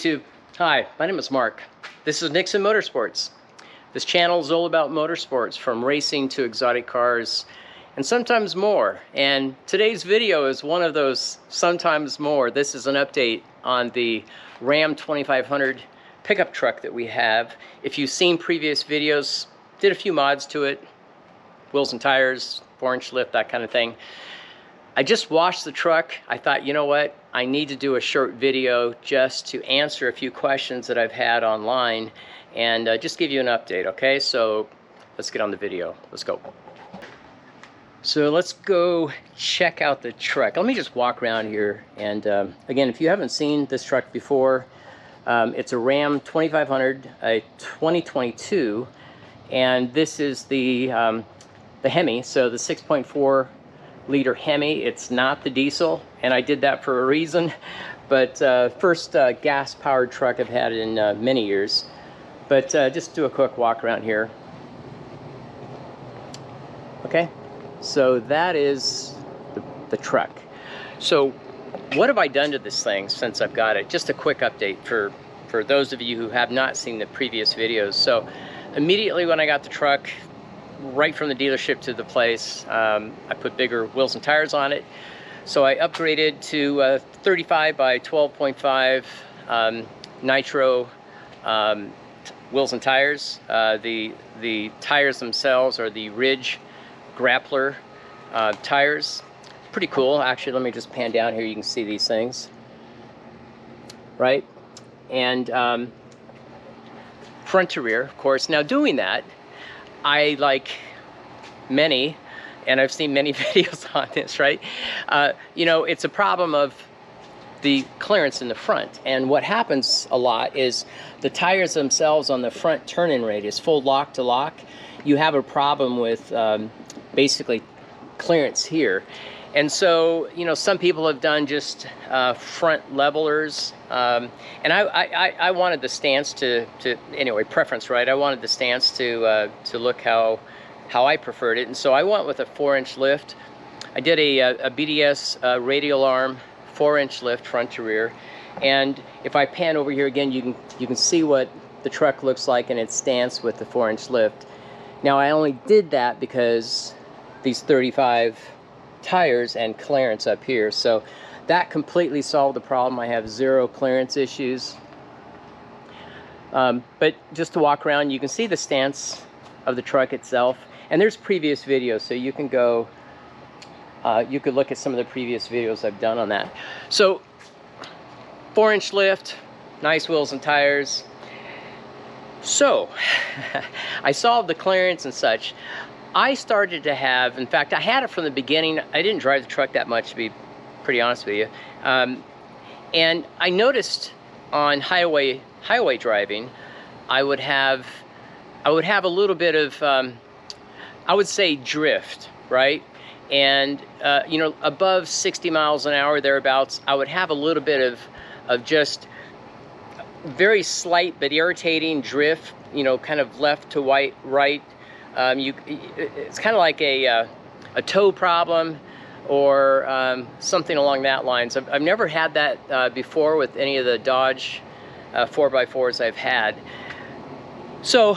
YouTube. Hi, my name is Mark. This is Nixon Motorsports. This channel is all about motorsports, from racing to exotic cars, and sometimes more. And today's video is one of those sometimes more. This is an update on the Ram 2500 pickup truck that we have. If you've seen previous videos, did a few mods to it, wheels and tires, 4-inch lift, that kind of thing. I just washed the truck. I thought, you know what? I need to do a short video just to answer a few questions that I've had online and just give you an update, okay? So let's get on the video. Let's go. So let's go check out the truck. Let me just walk around here. And again, if you haven't seen this truck before, it's a Ram 2500, a 2022, and this is the Hemi, so the 6.4 liter Hemi. It's not the diesel, and I did that for a reason. But first gas powered truck I've had in many years. But just do a quick walk around here. Okay, so that is the truck. So what have I done to this thing since I've got it? Just a quick update for those of you who have not seen the previous videos. So immediately when I got the truck, right from the dealership to the place, I put bigger wheels and tires on it. So I upgraded to 35 by 12.5 nitro wheels and tires. The tires themselves are the Ridge Grappler tires. Pretty cool. Actually, let me just pan down here. You can see these things, right? And front to rear, of course. Now doing that, I, like many, and I've seen many videos on this, right? You know, it's a problem of the clearance in the front. And what happens a lot is the tires themselves on the front turn-in radius, full lock to lock, you have a problem with basically clearance here. And so, you know, some people have done just front levelers. And I wanted the stance to anyway, preference, right? I wanted the stance to look how I preferred it. And so I went with a 4-inch lift. I did a BDS radial arm 4-inch lift front to rear. And if I pan over here again, you can see what the truck looks like in its stance with the 4-inch lift. Now I only did that because these 35 tires and clearance up here, so that completely solved the problem. I have zero clearance issues. But just to walk around, you can see the stance of the truck itself, and there's previous videos, so you can go you could look at some of the previous videos I've done on that. So 4-inch lift, nice wheels and tires. So I solved the clearance and such. I started to have, in fact, I had it from the beginning. I didn't drive the truck that much, to be pretty honest with you. And I noticed on highway driving, I would have a little bit of, I would say, drift, right? And you know, above 60 miles an hour, thereabouts, I would have a little bit of just very slight but irritating drift, you know, kind of left to right. It's kind of like a toe problem or something along that lines. I've never had that before with any of the Dodge 4x4s I've had. So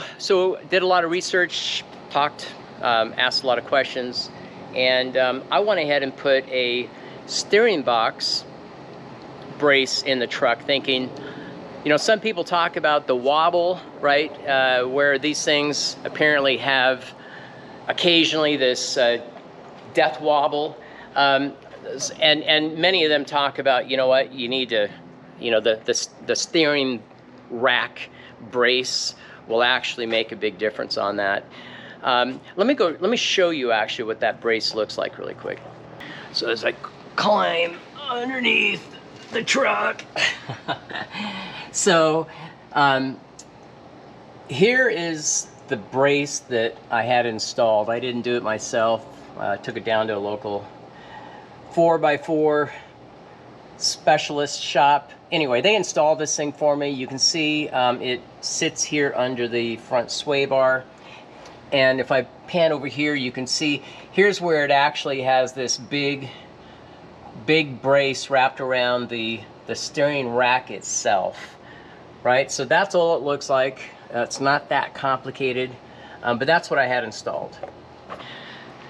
did a lot of research, talked, asked a lot of questions, and I went ahead and put a steering box brace in the truck, thinking, you know, some people talk about the wobble, right? Where these things apparently have occasionally this death wobble. And many of them talk about, you know what, you need to, you know, the steering rack brace will actually make a big difference on that. Let me show you actually what that brace looks like really quick. So as I climb underneath the truck. So here is the brace that I had installed. I didn't do it myself. Took it down to a local 4x4 specialist shop. Anyway, they installed this thing for me. You can see it sits here under the front sway bar. And if I pan over here, you can see here's where it actually has this big brace wrapped around the steering rack itself. right? So that's all it looks like. It's not that complicated, but that's what I had installed.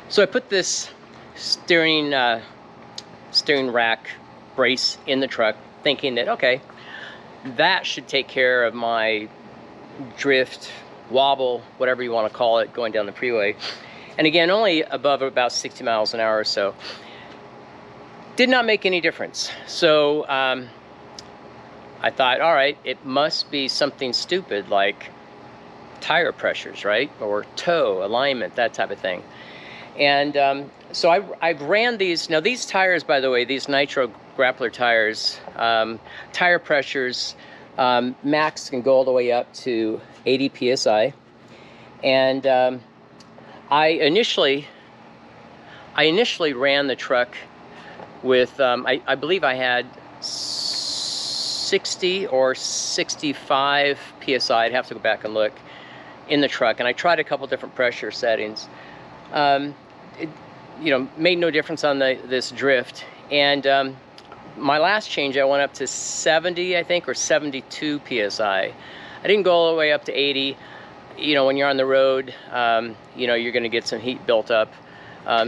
So I put this steering rack brace in the truck, thinking that, okay, that should take care of my drift, wobble, whatever you want to call it, going down the freeway. And again, only above about 60 miles an hour or so. Did not make any difference. So I thought, all right, it must be something stupid like tire pressures, right? Or toe alignment, that type of thing. And so I've ran these. Now these tires, by the way, these Nitto Grappler tires, tire pressures, max can go all the way up to 80 PSI. And I initially ran the truck with, I believe I had 60 or 65 PSI, I'd have to go back and look, in the truck. And I tried a couple different pressure settings. It, you know, made no difference on this drift. And my last change, I went up to 70, I think, or 72 PSI. I didn't go all the way up to 80. You know, when you're on the road, you know, you're going to get some heat built up.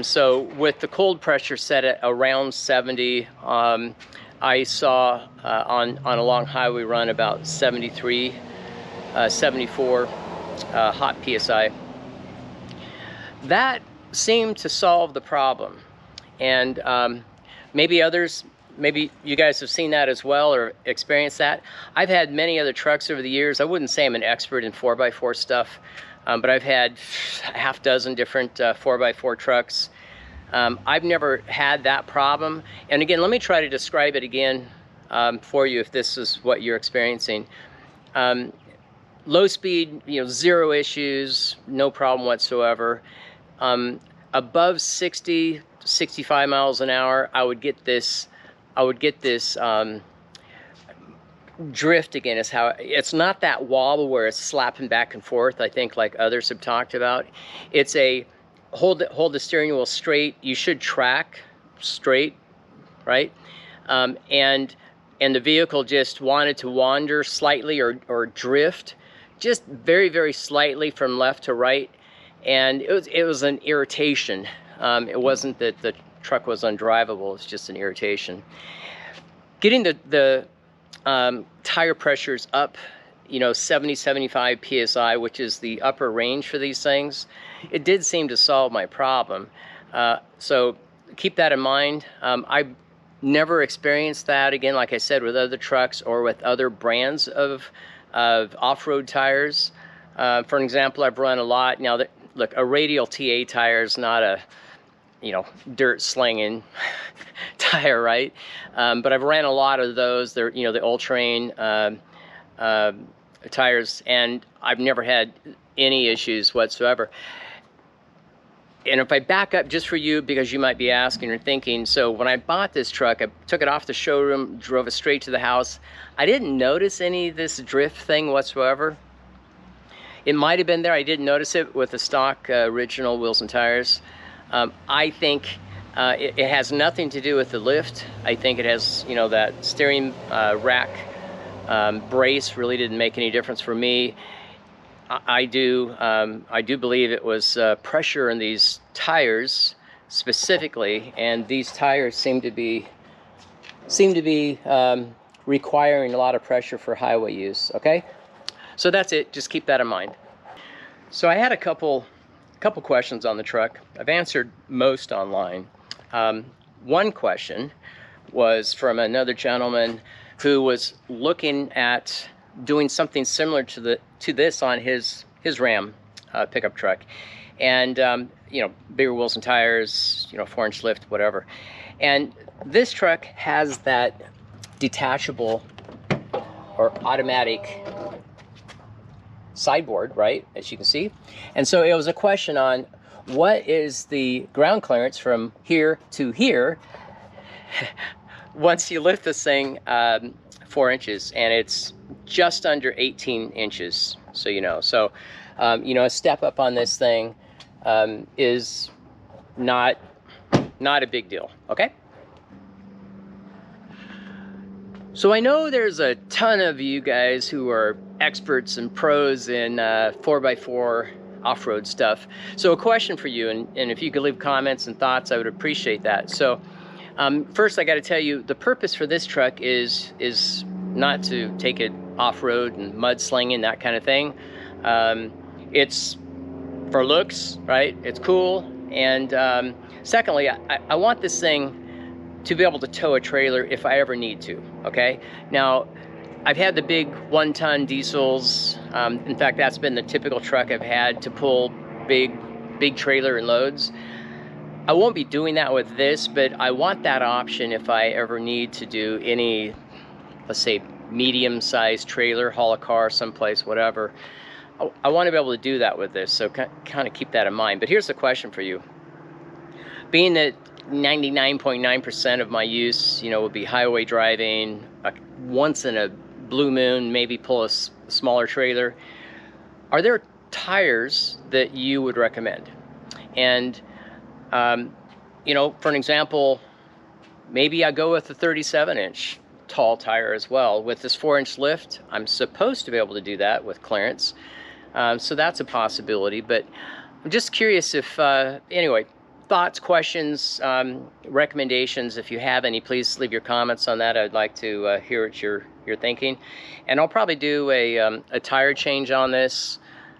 So with the cold pressure set at around 70, I saw on a long highway run about 73, 74 hot PSI. That seemed to solve the problem. And maybe others, maybe you guys have seen that as well or experienced that. I've had many other trucks over the years. I wouldn't say I'm an expert in 4x4 stuff, but I've had a half dozen different 4x4 trucks. I've never had that problem. And again, let me try to describe it again for you if this is what you're experiencing. Low speed, you know, zero issues, no problem whatsoever. Above 60, 65 miles an hour, I would get this drift again. Is how it's not that wobble where it's slapping back and forth, I think, like others have talked about. It's a hold the steering wheel straight. You should track straight, right? And the vehicle just wanted to wander slightly or drift, just very, very slightly from left to right. And it was an irritation. It wasn't that the truck was undrivable, it's just an irritation. Getting the tire pressures up, you know, 70, 75 PSI, which is the upper range for these things, it did seem to solve my problem. So keep that in mind. I've never experienced that, again, like I said, with other trucks or with other brands of off-road tires. For an example, I've run a lot. Now, look, a radial TA tire is not a, you know, dirt slinging tire, right? But I've ran a lot of those. They're, you know, the all-terrain tires, and I've never had any issues whatsoever. And if I back up just for you, because you might be asking or thinking, so when I bought this truck, I took it off the showroom, drove it straight to the house. I didn't notice any of this drift thing whatsoever. It might have been there. I didn't notice it with the stock original wheels and tires. I think it has nothing to do with the lift. I think it has, you know, that steering rack brace really didn't make any difference for me. I do believe it was pressure in these tires specifically, and these tires seem to be requiring a lot of pressure for highway use. Okay, so that's it. Just keep that in mind. So I had a couple questions on the truck. I've answered most online. One question was from another gentleman who was looking at doing something similar to this on his Ram pickup truck, and you know, bigger wheels and tires, you know, 4-inch lift, whatever. And this truck has that detachable or automatic sideboard, right, as you can see. And so it was a question on what is the ground clearance from here to here once you lift this thing 4 inches, and it's just under 18 inches, so you know. So you know, a step up on this thing is not a big deal. Okay, So I know there's a ton of you guys who are experts and pros in 4x4 off-road stuff. So a question for you, and if you could leave comments and thoughts, I would appreciate that. So first I got to tell you, the purpose for this truck is not to take it off-road and mudslinging, that kind of thing. It's for looks, right? It's cool. And secondly, I want this thing to be able to tow a trailer if I ever need to, okay? Now, I've had the big 1-ton diesels. In fact, that's been the typical truck I've had to pull big trailer and loads. I won't be doing that with this, but I want that option if I ever need to do any, let's say, medium-sized trailer, haul a car someplace, whatever. I want to be able to do that with this, so kind of keep that in mind. But here's the question for you. Being that 99.9% of my use, you know, will be highway driving, once in a blue moon, maybe pull a smaller trailer. Are there tires that you would recommend? And, you know, for an example, maybe I go with a 37-inch tall tire as well. With this 4-inch lift, I'm supposed to be able to do that with clearance. So that's a possibility, but I'm just curious if, anyway, thoughts, questions, recommendations, if you have any, please leave your comments on that. I'd like to hear what you're thinking. And I'll probably do a tire change on this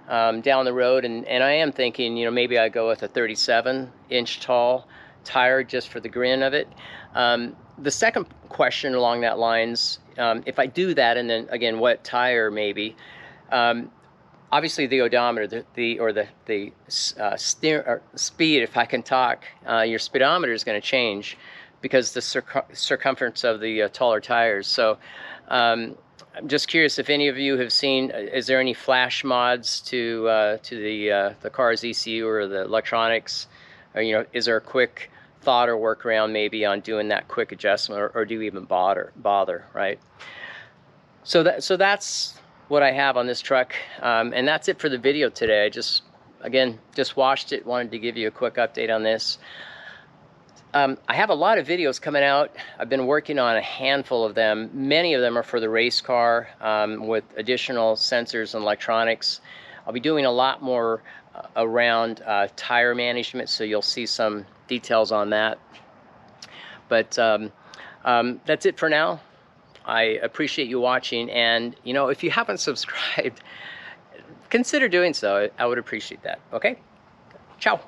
down the road. And I am thinking, you know, maybe I go with a 37-inch tall tire just for the grin of it. The second question along that lines, if I do that, and then again, what tire maybe, obviously the odometer, the speed, if I can talk, your speedometer is going to change because the circumference of the taller tires. So I'm just curious if any of you have seen, is there any flash mods to the car's ECU or the electronics? Or, you know, is there a quick thought or workaround maybe on doing that quick adjustment, or do you even bother, right? So that's what I have on this truck, and that's it for the video today. I just watched it, wanted to give you a quick update on this. I have a lot of videos coming out. I've been working on a handful of them. Many of them are for the race car with additional sensors and electronics. I'll be doing a lot more around tire management, so you'll see some details on that. But that's it for now. I appreciate you watching, and you know, if you haven't subscribed, consider doing so. I would appreciate that. Okay? Ciao.